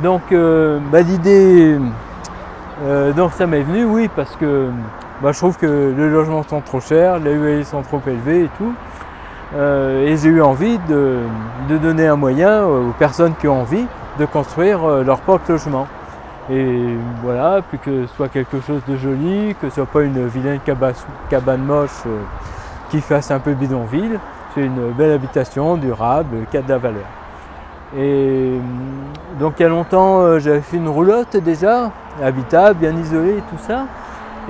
Donc l'idée, donc ça m'est venu, oui, parce que je trouve que les logements sont trop chers, les loyers sont trop élevés et tout. Et j'ai eu envie de donner un moyen aux personnes qui ont envie de construire leur propre logement. Et voilà, puis que ce soit quelque chose de joli, que ce soit pas une vilaine cabane moche qui fasse un peu bidonville. C'est une belle habitation, durable, qui a de la valeur. Et donc il y a longtemps, j'avais fait une roulotte déjà, habitable, bien isolée et tout ça.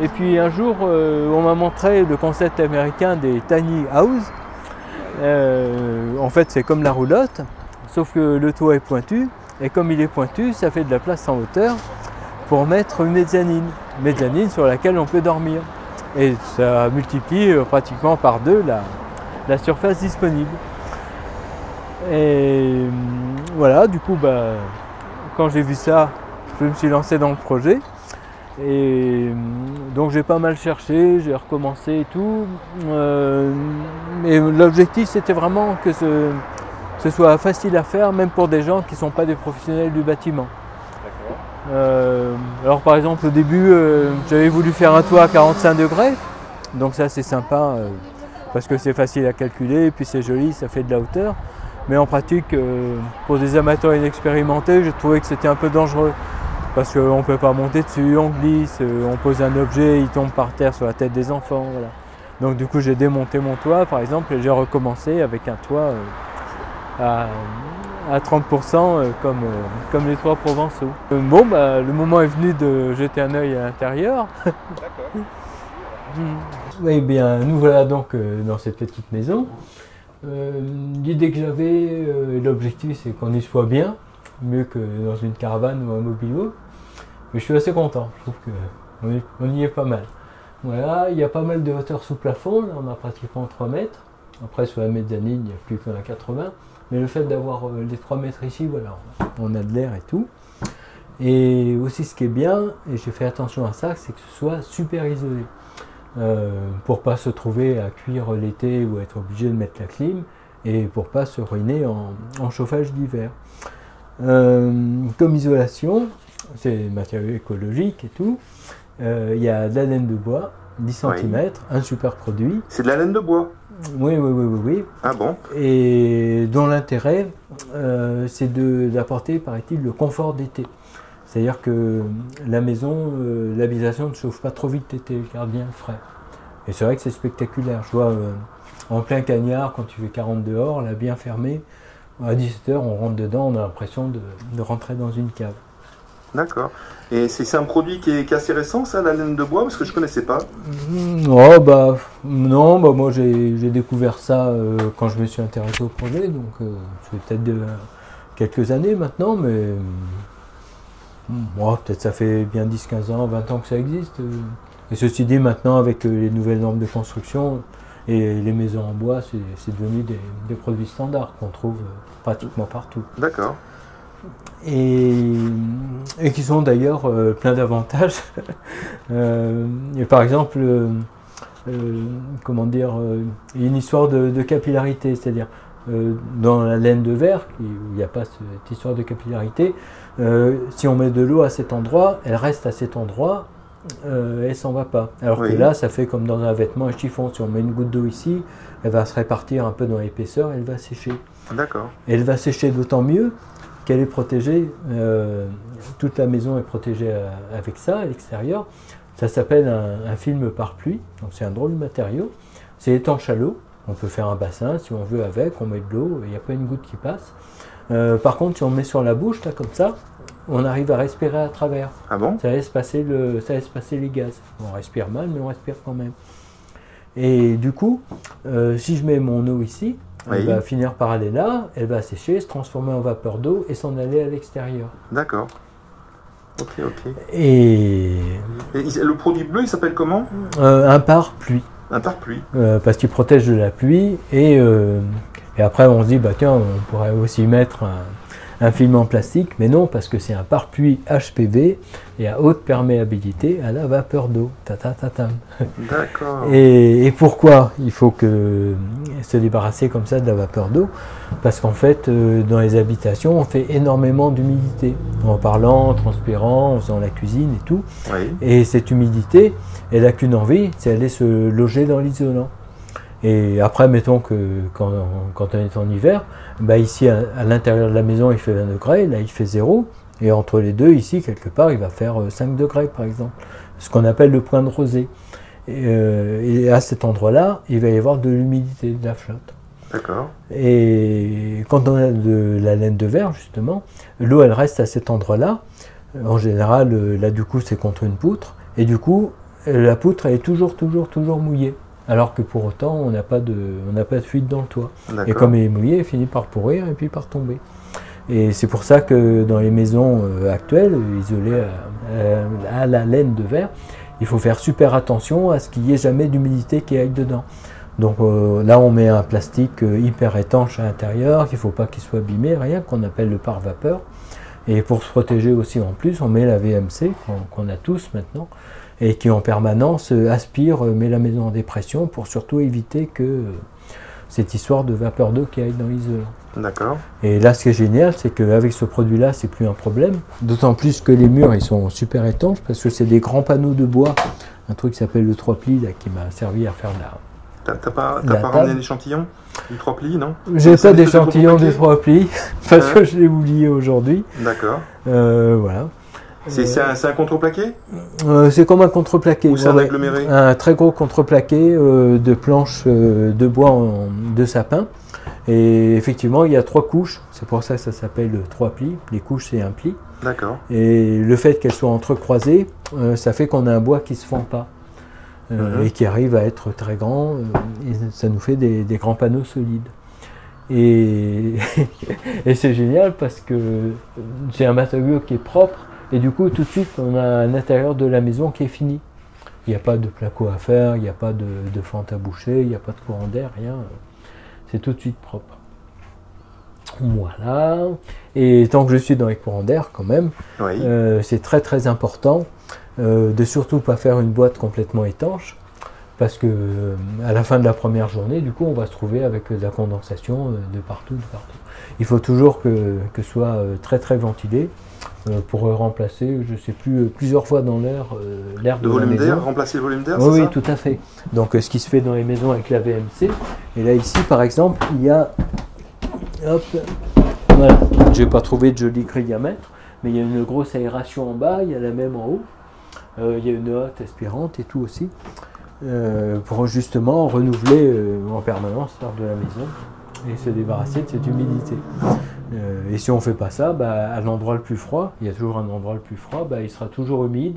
Et puis un jour, on m'a montré le concept américain des tiny houses. En fait, c'est comme la roulotte, sauf que le toit est pointu. Et comme il est pointu, ça fait de la place en hauteur pour mettre une mezzanine sur laquelle on peut dormir. Et ça multiplie pratiquement par 2 la surface disponible. Et voilà, du coup, quand j'ai vu ça, je me suis lancé dans le projet. Et donc j'ai pas mal cherché, j'ai recommencé et tout. Mais l'objectif, c'était vraiment que ce soit facile à faire, même pour des gens qui ne sont pas des professionnels du bâtiment. Alors par exemple, au début, j'avais voulu faire un toit à 45 degrés. Donc ça, c'est sympa, parce que c'est facile à calculer, et puis c'est joli, ça fait de la hauteur. Mais en pratique, pour des amateurs inexpérimentés, j'ai trouvé que c'était un peu dangereux. Parce qu'on ne peut pas monter dessus, on glisse, on pose un objet, il tombe par terre sur la tête des enfants. Voilà. Donc du coup, j'ai démonté mon toit, par exemple, et j'ai recommencé avec un toit à 30% comme les toits provençaux. Le moment est venu de jeter un œil à l'intérieur. D'accord. Oui, bien, nous voilà donc dans cette petite maison. L'idée que j'avais, l'objectif, c'est qu'on y soit bien, mieux que dans une caravane ou un mobilo. Mais je suis assez content, je trouve qu'on y est pas mal. Voilà, il y a pas mal de hauteur sous plafond, là on a pratiquement 3 mètres. Après sur la mezzanine, il n'y a plus qu'un à 80. Mais le fait d'avoir les 3 mètres ici, voilà, on a de l'air et tout. Et aussi ce qui est bien, et j'ai fait attention à ça, c'est que ce soit super isolé. Pour pas se trouver à cuire l'été ou être obligé de mettre la clim, et pour pas se ruiner en chauffage d'hiver. Comme isolation, c'est matériaux écologiques et tout, il y a de la laine de bois, 10 cm, un super produit. C'est de la laine de bois? Oui. Ah bon? Et dont l'intérêt, c'est d'apporter, paraît-il, le confort d'été. C'est-à-dire que la maison, l'habitation ne chauffe pas trop vite l'été, elle garde bien le frais. Et c'est vrai que c'est spectaculaire. Je vois en plein cagnard, quand tu fais 40 dehors, là bien fermé, à 17h, on rentre dedans, on a l'impression de rentrer dans une cave. D'accord. Et c'est un produit qui est assez récent, ça, la laine de bois, parce que je ne connaissais pas. Non, moi j'ai découvert ça quand je me suis intéressé au projet, donc c'est peut-être quelques années maintenant, mais peut-être ça fait bien 10, 15 ans, 20 ans que ça existe. Et ceci dit, maintenant, avec les nouvelles normes de construction et les maisons en bois, c'est devenu des produits standards qu'on trouve pratiquement partout. D'accord. Et qui sont d'ailleurs plein d'avantages. Par exemple, une histoire de capillarité, c'est-à-dire dans la laine de verre, il n'y a pas cette histoire de capillarité, si on met de l'eau à cet endroit, elle reste à cet endroit, elle s'en va pas. Alors que là, ça fait comme dans un vêtement à chiffon, si on met une goutte d'eau ici, elle va se répartir un peu dans l'épaisseur, elle va sécher. D'accord. Elle va sécher d'autant mieux qu'elle est protégée, toute la maison est protégée avec ça à l'extérieur. Ça s'appelle un film par pluie, donc c'est un drôle de matériau. C'est étanche à l'eau, on peut faire un bassin si on veut avec, on met de l'eau, il n'y a pas une goutte qui passe. Par contre, si on met sur la bouche, là comme ça, on arrive à respirer à travers. Ah bon? Ça laisse passer les gaz. On respire mal, mais on respire quand même. Et du coup, si je mets mon eau ici, elle va finir par aller là, elle va sécher, se transformer en vapeur d'eau et s'en aller à l'extérieur. D'accord. Ok. Et le produit bleu, il s'appelle comment? Un pare-pluie. Un pare-pluie. Parce qu'il protège de la pluie et après on se dit, tiens, on pourrait aussi mettre un film en plastique, mais non, parce que c'est un pare-pluie HPV et à haute perméabilité à la vapeur d'eau. D'accord. Et pourquoi il faut se débarrasser comme ça de la vapeur d'eau? Parce qu'en fait, dans les habitations, on fait énormément d'humidité, en parlant, en transpirant, en faisant la cuisine et tout. Oui. Et cette humidité, elle n'a qu'une envie, c'est aller se loger dans l'isolant. Et après, mettons que quand on est en hiver, bah ici à l'intérieur de la maison il fait 20 degrés, là il fait 0, et entre les deux, ici quelque part, il va faire 5 degrés par exemple, ce qu'on appelle le point de rosée. Et à cet endroit-là, il va y avoir de l'humidité, de la flotte. D'accord. Et quand on a de la laine de verre, justement, l'eau elle reste à cet endroit-là. En général, là du coup c'est contre une poutre, et du coup la poutre elle est toujours mouillée. Alors que pour autant, on n'a pas de fuite dans le toit. Et comme il est mouillé, il finit par pourrir et puis par tomber. Et c'est pour ça que dans les maisons actuelles, isolées à la laine de verre, il faut faire super attention à ce qu'il n'y ait jamais d'humidité qui aille dedans. Donc là, on met un plastique hyper étanche à l'intérieur, qu'il ne faut pas qu'il soit abîmé, rien, qu'on appelle le pare-vapeur. Et pour se protéger aussi en plus, on met la VMC, qu'on a tous maintenant, et qui en permanence aspire, met la maison en dépression pour surtout éviter que cette histoire de vapeur d'eau qui aille dans l'isolant. D'accord. Et là, ce qui est génial, c'est qu'avec ce produit-là, c'est plus un problème. D'autant plus que les murs, ils sont super étanches parce que c'est des grands panneaux de bois, un truc qui s'appelle le 3 plis, là, qui m'a servi à faire T'as pas ramené d'échantillon du 3 plis, non? J'ai pas d'échantillon du 3 plis parce que je l'ai oublié aujourd'hui. D'accord. Voilà. C'est un contreplaqué? C'est comme un contreplaqué. Ou c'est un aggloméré? Un très gros contreplaqué de planches de bois de sapin. Et effectivement, il y a 3 couches. C'est pour ça que ça s'appelle 3 plis. Les couches, c'est un pli. D'accord. Et le fait qu'elles soient entrecroisées, ça fait qu'on a un bois qui ne se fend pas. Et qui arrive à être très grand. Et ça nous fait des grands panneaux solides. Et c'est génial parce que c'est un matériau qui est propre. Et du coup, tout de suite, on a un intérieur de la maison qui est fini. Il n'y a pas de placo à faire, il n'y a pas de fente à boucher, il n'y a pas de courant d'air, rien. C'est tout de suite propre. Voilà. Et tant que je suis dans les courants d'air, quand même, oui. C'est très important de surtout pas faire une boîte complètement étanche. Parce que à la fin de la première journée, du coup, on va se trouver avec de la condensation de partout. Il faut toujours que ce soit très ventilé. Pour remplacer, je ne sais plus, plusieurs fois dans l'heure, l'air de la maison. Le volume d'air, remplacer le volume d'air, oui, oui, tout à fait. Donc ce qui se fait dans les maisons avec la VMC. Et là ici, par exemple, il y a, hop, voilà, je n'ai pas trouvé de joli grille à mettre, mais il y a une grosse aération en bas, il y a la même en haut. Il y a une hotte aspirante et tout aussi, pour justement renouveler en permanence l'air de la maison et se débarrasser de cette humidité. Et si on ne fait pas ça, à l'endroit le plus froid, il y a toujours un endroit le plus froid, il sera toujours humide.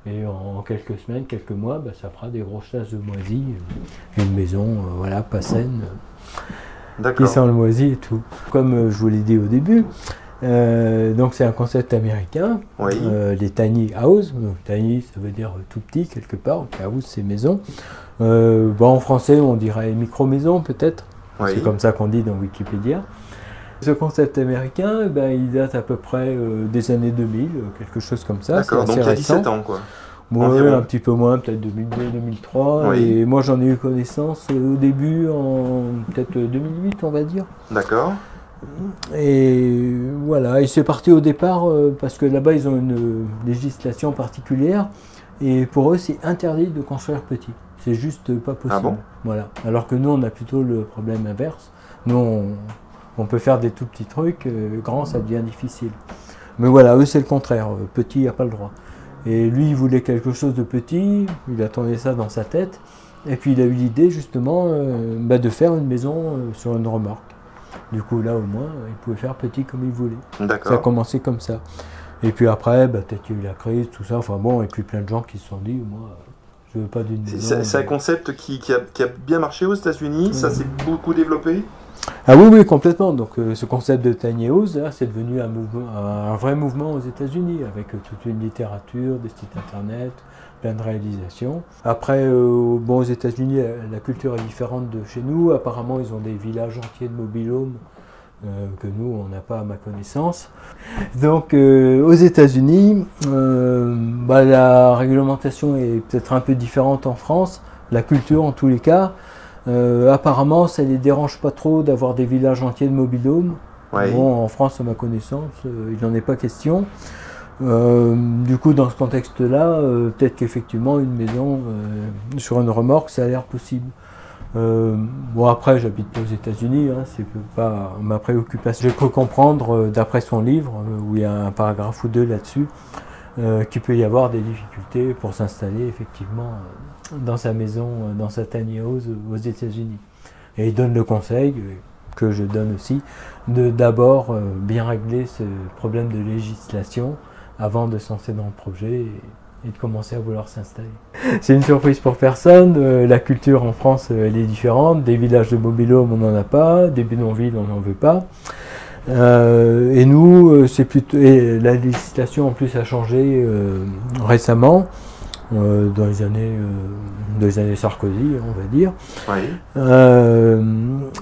Et en quelques semaines, quelques mois, ça fera des grosses tasses de moisis. Une maison, voilà, pas saine, qui sent le moisi et tout. Comme je vous l'ai dit au début, donc c'est un concept américain, oui. Les tiny house. Donc, tiny, ça veut dire tout petit quelque part. House, c'est maison. En français, on dirait micro-maison peut-être. Oui. C'est comme ça qu'on dit dans Wikipédia. Ce concept américain, il date à peu près des années 2000, quelque chose comme ça. D'accord, donc il y a 17 ans, quoi. Bon, un petit peu moins, peut-être 2002, 2003. Oui. Et moi, j'en ai eu connaissance au début, en peut-être 2008, on va dire. D'accord. Et voilà, et c'est parti au départ parce que là-bas, ils ont une législation particulière. Et pour eux, c'est interdit de construire petit. C'est juste pas possible. Ah bon? Voilà. Alors que nous, on a plutôt le problème inverse. Nous, on peut faire des tout petits trucs, grand, ça devient difficile. Mais voilà, eux, c'est le contraire. Petit, il n'y a pas le droit. Et lui, il voulait quelque chose de petit, il attendait ça dans sa tête. Et puis, il a eu l'idée, justement, de faire une maison sur une remorque. Du coup, là, au moins, il pouvait faire petit comme il voulait. D'accord. Ça a commencé comme ça. Et puis après, peut-être qu'il y a eu la crise, tout ça. Enfin bon, et puis plein de gens qui se sont dit, moi, je veux pas d'une maison. C'est un concept qui a bien marché aux États-Unis, ça s'est beaucoup développé. Ah oui, oui, complètement. Donc ce concept de tiny house, c'est devenu un vrai mouvement aux États-Unis, avec toute une littérature, des sites internet, plein de réalisations. Après, aux États-Unis, la culture est différente de chez nous. Apparemment, ils ont des villages entiers de mobil-homes que nous, on n'a pas à ma connaissance. Donc aux États-Unis, la réglementation est peut-être un peu différente en France, la culture en tous les cas. Apparemment, ça ne les dérange pas trop d'avoir des villages entiers de mobil-homes. Oui. Bon, en France, à ma connaissance, il n'en est pas question. Du coup, dans ce contexte-là, peut-être qu'effectivement, une maison sur une remorque, ça a l'air possible. Bon, après, j'habite pas aux États-Unis, hein, c'est pas ma préoccupation. J'ai cru comprendre, d'après son livre, où il y a un paragraphe ou deux là-dessus, qu'il peut y avoir des difficultés pour s'installer effectivement dans sa maison, dans sa tiny house aux États-Unis. Et il donne le conseil, que je donne aussi, de d'abord bien régler ce problème de législation avant de se lancer dans le projet et de commencer à vouloir s'installer. C'est une surprise pour personne, la culture en France elle est différente, des villages de mobil-home on n'en a pas, des bidonvilles on n'en veut pas. Et nous, c'est plutôt, et la législation en plus a changé récemment, dans les années Sarkozy, on va dire. Oui.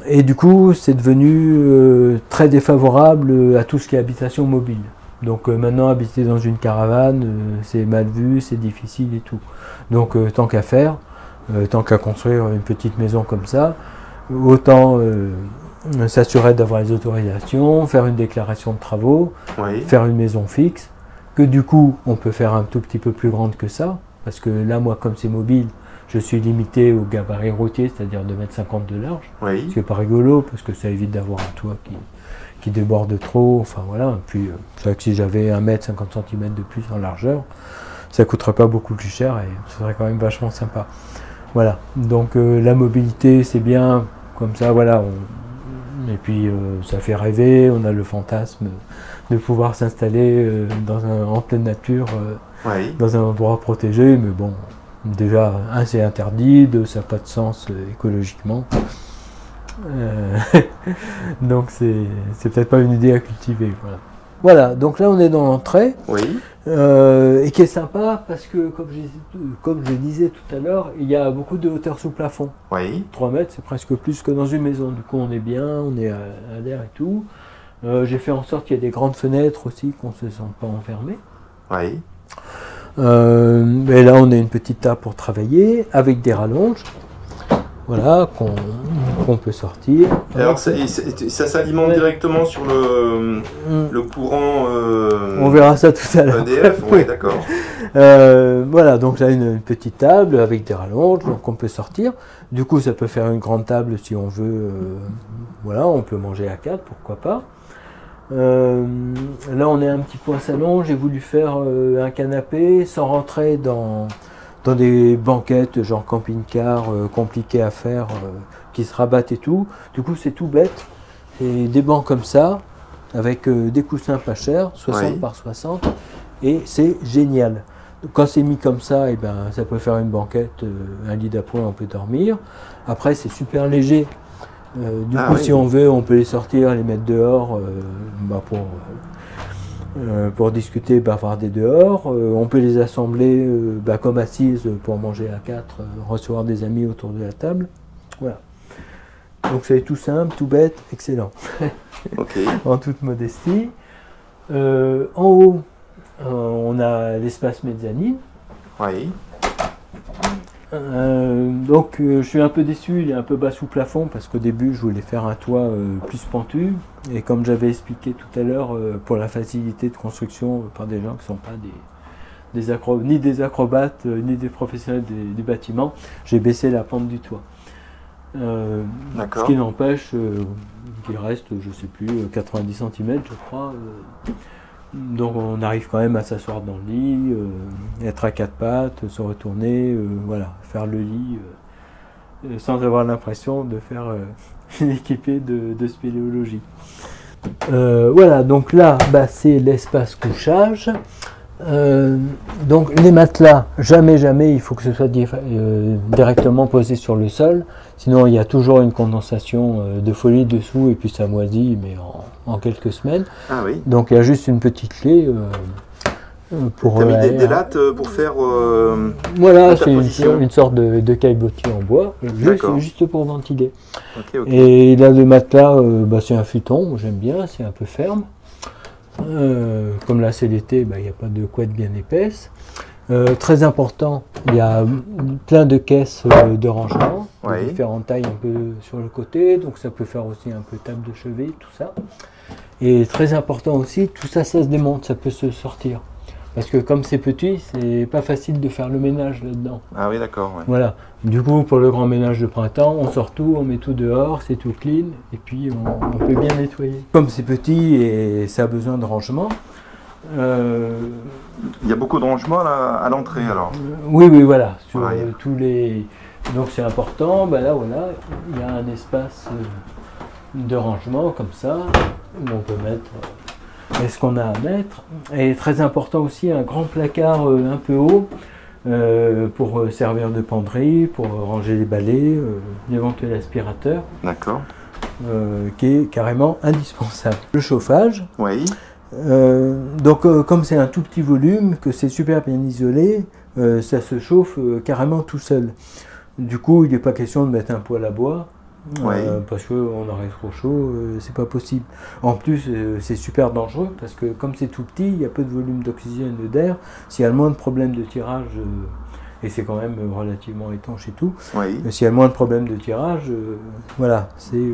Et du coup, c'est devenu très défavorable à tout ce qui est habitation mobile. Donc maintenant, habiter dans une caravane, c'est mal vu, c'est difficile et tout. Donc tant qu'à faire, tant qu'à construire une petite maison comme ça, autant s'assurer d'avoir les autorisations, faire une déclaration de travaux, Oui. faire une maison fixe, que du coup, on peut faire un tout petit peu plus grande que ça, parce que là, moi, comme c'est mobile, je suis limité au gabarit routier, c'est-à-dire 2,50 m de large, Oui. ce qui n'est pas rigolo, parce que ça évite d'avoir un toit qui déborde trop, enfin voilà. Puis c'est vrai que si j'avais 1 m 50 cm de plus en largeur, ça ne coûterait pas beaucoup plus cher et ce serait quand même vachement sympa. Voilà, donc la mobilité c'est bien, comme ça voilà, et puis ça fait rêver, on a le fantasme de pouvoir s'installer en pleine nature, Oui. dans un endroit protégé, mais bon, déjà, un c'est interdit, deux ça n'a pas de sens écologiquement. Donc c'est peut-être pas une idée à cultiver. Voilà, donc là on est dans l'entrée, Oui. et qui est sympa parce que comme je disais tout à l'heure, il y a beaucoup de hauteur sous plafond. Oui. 3 mètres c'est presque plus que dans une maison, du coup on est bien, on est à l'air et tout. J'ai fait en sorte qu'il y ait des grandes fenêtres aussi, qu'on ne se sente pas enfermé. Oui. Et là on a une petite table pour travailler avec des rallonges. Voilà, qu'on peut sortir. Alors ça s'alimente directement sur le courant on verra ça tout à l'heure. EDF, oui, d'accord. Voilà, donc là une petite table avec des rallonges, donc on peut sortir. Du coup, ça peut faire une grande table si on veut. Voilà, on peut manger à 4, pourquoi pas. Là, on est un petit coin salon. J'ai voulu faire un canapé sans rentrer dans des banquettes genre camping-car compliquées à faire, qui se rabattent et tout. Du coup, c'est tout bête. C'est des bancs comme ça, avec des coussins pas chers, 60 Oui. par 60, et c'est génial. Quand c'est mis comme ça, et ben, ça peut faire une banquette, un lit d'appoint, on peut dormir. Après, c'est super léger. Du coup, oui. si on veut, on peut les sortir, les mettre dehors pour discuter, bavarder dehors. On peut les assembler comme assises pour manger à 4, recevoir des amis autour de la table. Voilà. Donc c'est tout simple, tout bête, excellent. Ok. En toute modestie. En haut, on a l'espace mezzanine. Oui. Donc je suis un peu déçu, il est un peu bas sous plafond parce qu'au début je voulais faire un toit plus pentu, et comme j'avais expliqué tout à l'heure, pour la facilité de construction par des gens qui ne sont pas ni des acrobates ni des professionnels du bâtiment, j'ai baissé la pente du toit. Ce qui n'empêche qu'il reste, je sais plus, 90 cm je crois. Donc on arrive quand même à s'asseoir dans le lit, être à 4 pattes, se retourner, voilà, faire le lit sans avoir l'impression de faire une équipée de spéléologie. Voilà, donc là, c'est l'espace couchage. Donc les matelas, jamais, il faut que ce soit directement posé sur le sol, sinon il y a toujours une condensation de folie dessous et puis ça moisit, mais en quelques semaines. Ah oui. Donc il y a juste une petite clé pour T'as mis des lattes pour faire voilà, c'est interposition. une sorte de caillebotis en bois, juste pour ventiler. Ok, ok. Et là, le matelas, c'est un futon, j'aime bien, c'est un peu ferme. Comme là c'est l'été, il n'y a pas de couette bien épaisse. Très important, il y a plein de caisses de rangement, de différentes tailles un peu sur le côté, donc ça peut faire aussi un peu table de chevet, tout ça. Et très important aussi, tout ça, ça se démonte, ça peut se sortir. Parce que comme c'est petit, c'est pas facile de faire le ménage là-dedans. Ah oui, d'accord. Ouais. Voilà. Du coup, pour le grand ménage de printemps, on sort tout, on met tout dehors, c'est tout clean, et puis on peut bien nettoyer. Comme c'est petit et ça a besoin de rangement. Il y a beaucoup de rangements là, à l'entrée alors. Oui, voilà. Sur tous les. Donc c'est important. Là, voilà, il y a un espace de rangement comme ça où on peut mettre. Ce qu'on a à mettre. Et très important aussi, un grand placard un peu haut pour servir de penderie, pour ranger les balais, l'éventuel aspirateur. D'accord. Qui est carrément indispensable. Le chauffage. Oui. Donc comme c'est un tout petit volume, que c'est super bien isolé, ça se chauffe carrément tout seul. Du coup, il n'est pas question de mettre un poêle à bois. Parce qu'on aurait trop chaud, c'est pas possible. En plus, c'est super dangereux parce que comme c'est tout petit, il y a peu de volume d'oxygène et d'air. S'il y a le moins de problèmes de tirage, et c'est quand même relativement étanche et tout, s'il y a le moins de problèmes de tirage, voilà, c'est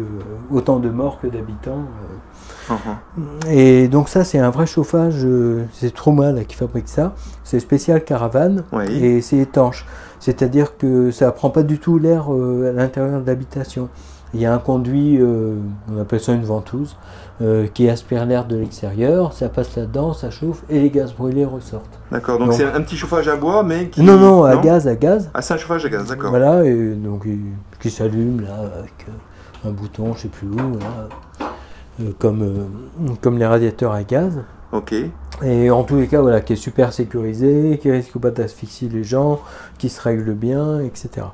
autant de morts que d'habitants. Et donc ça, c'est un vrai chauffage, c'est Truma là, qui fabrique ça. C'est spécial caravane et c'est étanche. C'est-à-dire que ça ne prend pas du tout l'air à l'intérieur de l'habitation. Il y a un conduit, on appelle ça une ventouse, qui aspire l'air de l'extérieur, ça passe là-dedans, ça chauffe et les gaz brûlés ressortent. D'accord, donc c'est un petit chauffage à bois, mais qui... Non, à gaz. Ah, c'est un chauffage à gaz, d'accord. Voilà, et donc qui s'allume là avec un bouton, je ne sais plus où, là, comme les radiateurs à gaz. Ok. Et en tous les cas, voilà, qui est super sécurisé, qui risque pas d'asphyxier les gens, qui se règle bien, etc.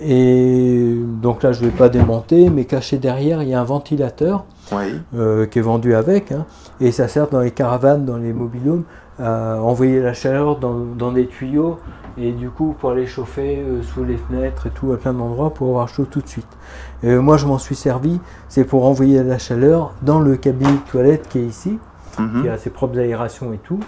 Et donc là, je ne vais pas démonter, mais caché derrière, il y a un ventilateur qui est vendu avec, et ça sert dans les caravanes, dans les mobil-homes, à envoyer la chaleur dans des tuyaux, et du coup, pour les chauffer sous les fenêtres et tout, à plein d'endroits, pour avoir chaud tout de suite. Moi, je m'en suis servi, c'est pour envoyer la chaleur dans le cabinet de toilette qui est ici, qui a ses propres aérations et tout.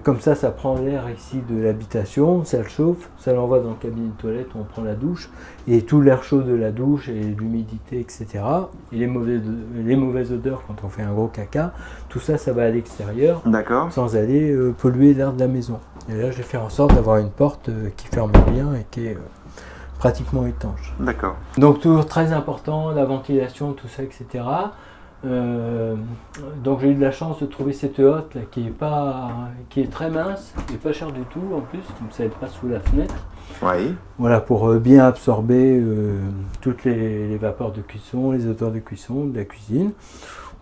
Comme ça prend l'air ici de l'habitation, ça le chauffe, ça l'envoie dans le cabinet de toilette où on prend la douche, et tout l'air chaud de la douche et l'humidité, etc. Et les mauvaises odeurs quand on fait un gros caca, tout ça, ça va à l'extérieur, sans aller polluer l'air de la maison. Et là, je vais faire en sorte d'avoir une porte qui ferme bien et qui est pratiquement étanche. D'accord. Donc toujours très important, la ventilation, tout ça, etc. Donc j'ai eu de la chance de trouver cette hotte là, qui est très mince et pas chère du tout en plus, comme ça elle passe sous la fenêtre. Voilà, pour bien absorber toutes les vapeurs de cuisson, les odeurs de cuisson, de la cuisine.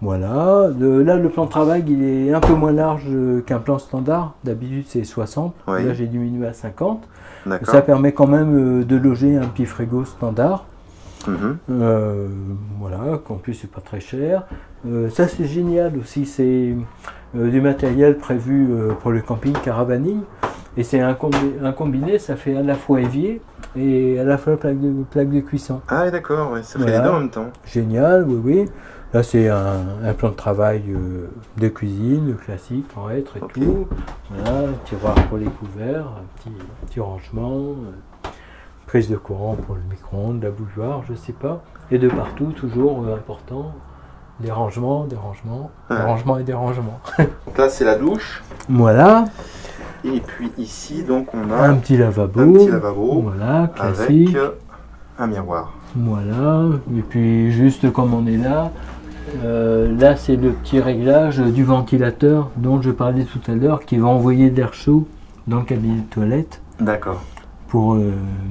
Voilà, là le plan de travail il est un peu moins large qu'un plan standard, d'habitude c'est 60, là j'ai diminué à 50. Ça permet quand même de loger un petit frigo standard. Voilà, qu'en plus c'est pas très cher. Ça c'est génial aussi, c'est du matériel prévu pour le camping caravaning, et c'est un combiné, ça fait à la fois évier et à la fois plaque de cuisson. Ah d'accord, ça fait les deux en même temps. Génial, oui. Là c'est un plan de travail de cuisine, classique, en hêtre et tout. Voilà, tiroir pour les couverts, un petit rangement. Prise de courant pour le micro-ondes, la bouilloire, je sais pas. Et de partout, toujours important, des rangements. Donc là, c'est la douche. Voilà. Et puis ici, donc, on a un petit lavabo. Voilà, classique. Avec un miroir. Voilà. Et puis, juste comme on est là, là, c'est le petit réglage du ventilateur dont je parlais tout à l'heure, qui va envoyer de l'air chaud dans le cabinet de toilette. D'accord. Pour,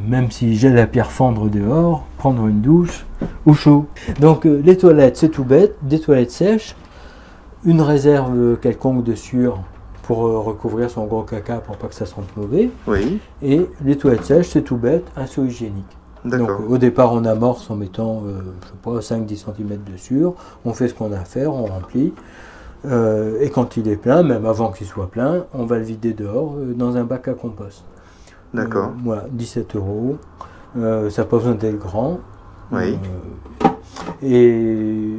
même si j'ai la pierre fendre dehors, prendre une douche au chaud. Donc les toilettes, c'est tout bête, des toilettes sèches, une réserve quelconque de sueur pour recouvrir son gros caca pour pas que ça sente mauvais. Et les toilettes sèches, c'est tout bête, un seau hygiénique. Donc au départ, on amorce en mettant, je sais pas, 5-10 cm de sueur, on fait ce qu'on a à faire, on remplit. Et quand il est plein, même avant qu'il soit plein, on va le vider dehors dans un bac à compost. D'accord. Voilà, 17 €. Ça n'a pas besoin d'être grand. Oui. Et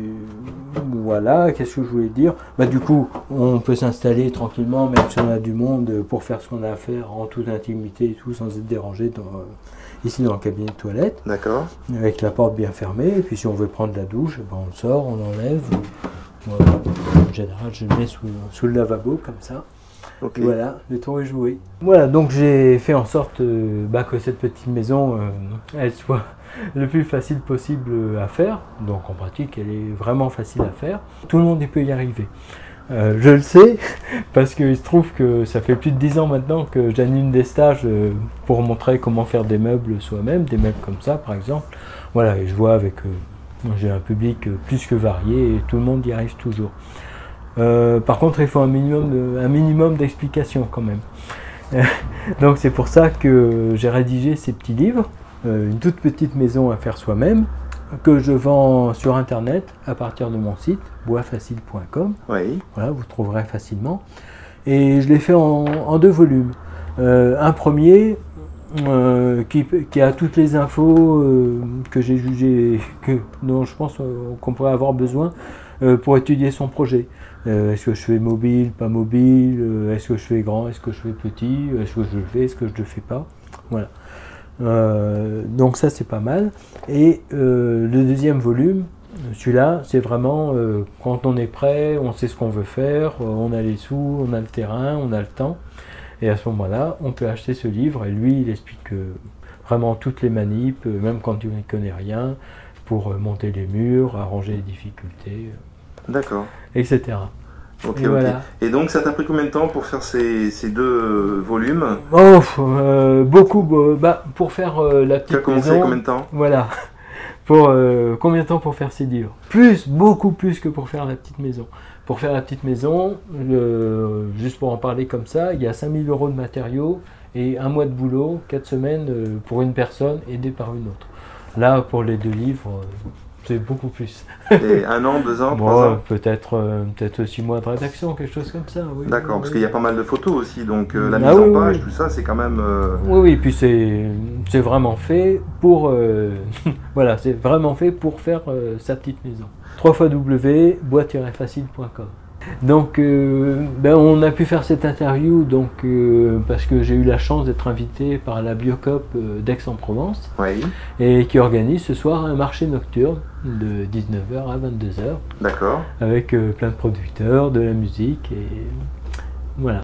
voilà, qu'est-ce que je voulais dire? Du coup, on peut s'installer tranquillement, même si on a du monde, pour faire ce qu'on a à faire en toute intimité et tout, sans être dérangé ici dans le cabinet de toilette. D'accord. Avec la porte bien fermée. Et puis si on veut prendre la douche, on le sort, on l'enlève. En général, je le mets sous le lavabo, comme ça. Okay. Voilà, le tour est joué. Voilà, donc j'ai fait en sorte que cette petite maison, elle soit le plus facile possible à faire. Donc en pratique, elle est vraiment facile à faire. Tout le monde peut y arriver. Je le sais, parce qu'il se trouve que ça fait plus de 10 ans maintenant que j'anime des stages pour montrer comment faire des meubles soi-même, des meubles comme ça par exemple. Voilà, et je vois j'ai un public plus que varié et tout le monde y arrive toujours. Par contre, il faut un minimum d'explications quand même. Donc c'est pour ça que j'ai rédigé ces petits livres, une toute petite maison à faire soi-même, que je vends sur internet à partir de mon site boisfacile.com. Oui. Voilà, vous trouverez facilement. Et je l'ai fait en 2 volumes. Un premier qui a toutes les infos que j'ai jugé dont je pense qu'on pourrait avoir besoin pour étudier son projet. Est-ce que je fais mobile, pas mobile, est-ce que je fais grand, est-ce que je fais petit, est-ce que je le fais, est-ce que je le fais pas. Voilà. Donc ça c'est pas mal. Et le deuxième volume, celui-là, c'est vraiment quand on est prêt, on sait ce qu'on veut faire, on a les sous, on a le terrain, on a le temps. Et à ce moment-là, on peut acheter ce livre et lui, il explique vraiment toutes les manips, même quand tu ne connais rien, pour monter les murs, arranger les difficultés, etc. Ok, voilà. Et donc, ça t'a pris combien de temps pour faire ces 2 volumes? Beaucoup. Pour faire la petite maison... Tu as commencé combien de temps? Voilà. Combien de temps pour faire ces livres? Beaucoup plus que pour faire la petite maison. Pour faire la petite maison, juste pour en parler comme ça, il y a 5 000 € de matériaux et 1 mois de boulot, 4 semaines pour une personne aidée par une autre. Là, pour les 2 livres, c'est beaucoup plus. Et 1 an, 2 ans, 3 ans? Peut-être 6 mois de rédaction, quelque chose comme ça. Oui, d'accord, parce qu'il y a pas mal de photos aussi, donc la mise en page, tout ça, c'est quand même... Oui, puis c'est vraiment fait pour... voilà, c'est vraiment fait pour faire sa petite maison. www.bois-facile.com. Donc, on a pu faire cette interview parce que j'ai eu la chance d'être invité par la Biocop d'Aix-en-Provence, et qui organise ce soir un marché nocturne de 19h à 22h. D'accord. Avec plein de producteurs, de la musique, et voilà.